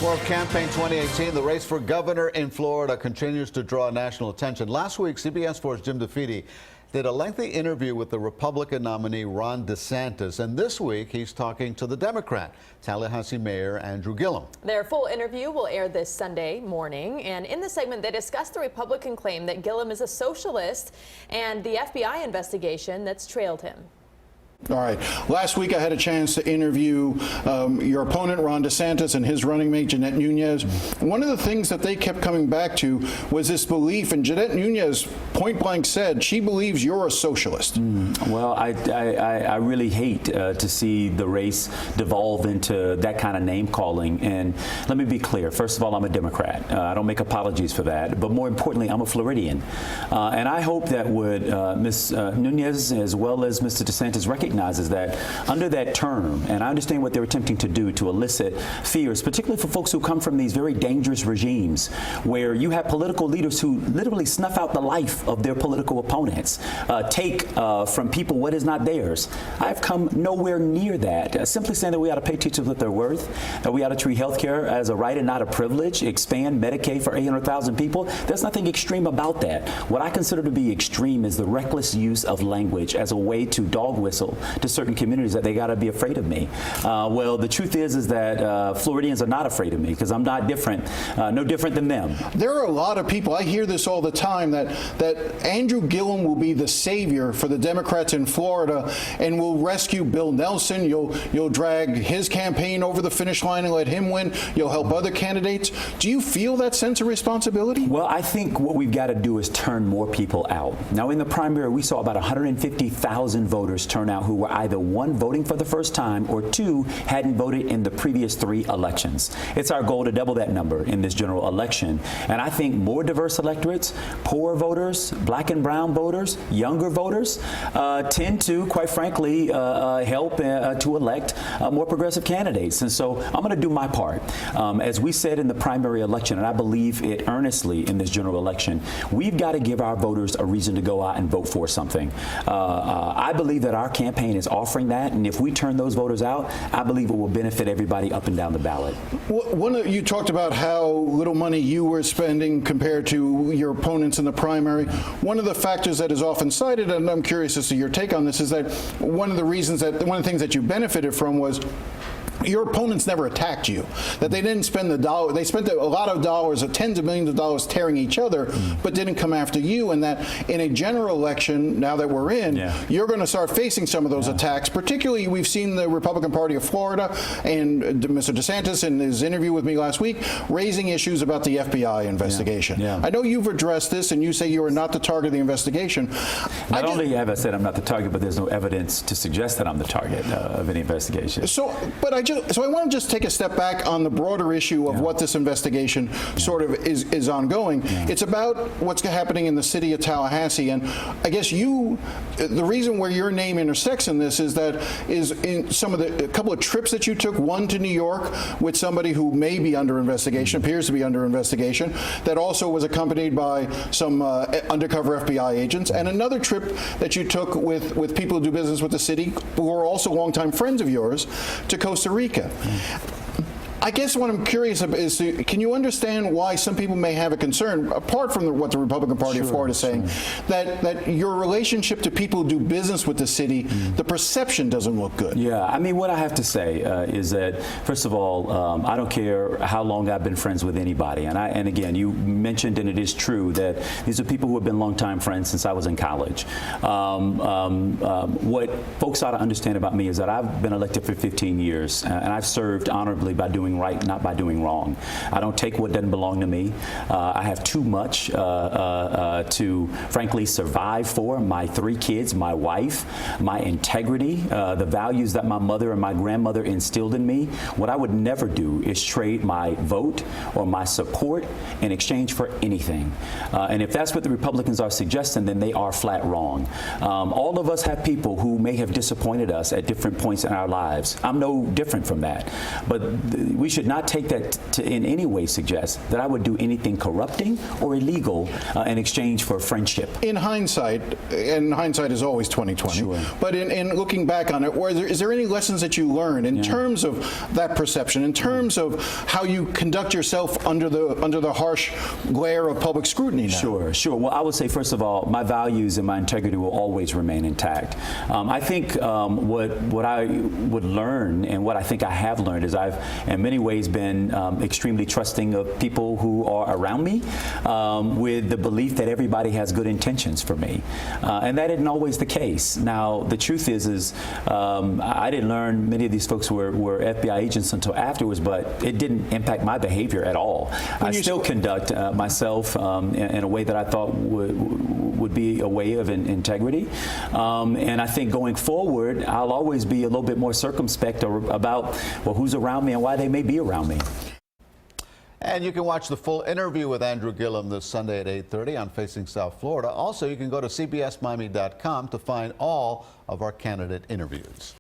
Well, campaign 2018, the race for governor in Florida continues to draw national attention. Last week, CBS4's Jim DeFede did a lengthy interview with the Republican nominee Ron DeSantis, and this week he's talking to the Democrat, Tallahassee Mayor Andrew Gillum. Their full interview will air this Sunday morning, and in the segment they discuss the Republican claim that Gillum is a socialist and the FBI investigation that's trailed him. All right. Last week I had a chance to interview your opponent, Ron DeSantis, and his running mate, Jeanette Nunez. One of the things that they kept coming back to was this belief, and Jeanette Nunez point blank said she believes you're a socialist. Well, I really hate to see the race devolve into that kind of name calling. And let me be clear. First of all, I'm a Democrat. I don't make apologies for that. But more importantly, I'm a Floridian. And I hope that what Ms. Nunez as well as Mr. DeSantis recognizes that under that term, and I understand what they're attempting to do to elicit fears, particularly for folks who come from these very dangerous regimes where you have political leaders who literally snuff out the life of their political opponents, take from people what is not theirs. I've come nowhere near that. Simply saying that we ought to pay teachers what they're worth, that we ought to treat health care as a right and not a privilege, expand Medicaid for 800,000 people. There's nothing extreme about that. What I consider to be extreme is the reckless use of language as a way to dog whistle to certain communities that they got to be afraid of me. Well, the truth is that Floridians are not afraid of me because I'm not different, no different than them. There are a lot of people, I hear this all the time, that Andrew Gillum will be the savior for the Democrats in Florida and will rescue Bill Nelson. You'll drag his campaign over the finish line and let him win. You'll help other candidates. Do you feel that sense of responsibility? Well, I think what we've got to do is turn more people out. Now, in the primary, we saw about 150,000 voters turn out who were either one, voting for the first time, or two, hadn't voted in the previous 3 elections. It's our goal to double that number in this general election. And I think more diverse electorates, poor voters, black and brown voters, younger voters, tend to, quite frankly, help to elect more progressive candidates. And so I'm going to do my part. As we said in the primary election, and I believe it earnestly in this general election, we've got to give our voters a reason to go out and vote for something. I believe that our campaign is offering that, and if we turn those voters out, I believe it will benefit everybody up and down the ballot. You talked about how little money you were spending compared to your opponents in the primary. One of the factors that is often cited, and I'm curious as to your take on this, is that one of the things that you benefited from was your opponents never attacked you, that they didn't spend the dollar. They spent a lot of dollars, tens of millions of dollars tearing each other, but didn't come after you. And that in a general election, now that we're in, you're going to start facing some of those attacks. Particularly, we've seen the Republican Party of Florida and Mr. DeSantis in his interview with me last week raising issues about the FBI investigation. I know you've addressed this, and you say you are not the target of the investigation. Not only have I said I'm not the target, but there's no evidence to suggest that I'm the target of any investigation. So I want to just take a step back on the broader issue of what this investigation sort of is ongoing. It's about what's happening in the city of Tallahassee, and I guess the reason where your name intersects in this is in a couple of trips that you took, one to New York with somebody who may be under investigation, appears to be under investigation, that also was accompanied by some undercover FBI agents, and another trip that you took with people who do business with the city who are also longtime friends of yours to Costa Rica. I guess what I'm curious about is, can you understand why some people may have a concern, apart from what the Republican Party of Florida is saying, that your relationship to people who do business with the city, the perception doesn't look good? Yeah, I mean, what I have to say is that, first of all, I don't care how long I've been friends with anybody. And again, you mentioned, and it is true, that these are people who have been longtime friends since I was in college. What folks ought to understand about me is that I've been elected for 15 years, and I've served honorably by doing right, not by doing wrong. I don't take what doesn't belong to me. I have too much to, frankly, survive for. My 3 kids, my wife, my integrity, the values that my mother and my grandmother instilled in me. What I would never do is trade my vote or my support in exchange for anything. And if that's what the Republicans are suggesting, then they are flat wrong. All of us have people who may have disappointed us at different points in our lives. I'm no different from that. But we should not take that to in any way suggest that I would do anything corrupting or illegal in exchange for friendship. In hindsight, and hindsight is always 20/20. Sure. But in looking back on it, is there any lessons that you learned in terms of that perception, in terms of how you conduct yourself under the harsh glare of public scrutiny now? Sure. Well, I would say, first of all, my values and my integrity will always remain intact. I think what I would learn, and what I think I have learned, is I've in many ways been extremely trusting of people who are around me, with the belief that everybody has good intentions for me, and that isn't always the case. Now, the truth is I didn't learn many of these folks were FBI agents until afterwards, but it didn't impact my behavior at all. I still conduct myself in a way that I thought would be a way of integrity, and I think going forward, I'll always be a little bit more circumspect about who's around me and why they may be around me. And you can watch the full interview with Andrew Gillum this Sunday at 8:30 on Facing South Florida. Also, you can go to cbsmiami.com to find all of our candidate interviews.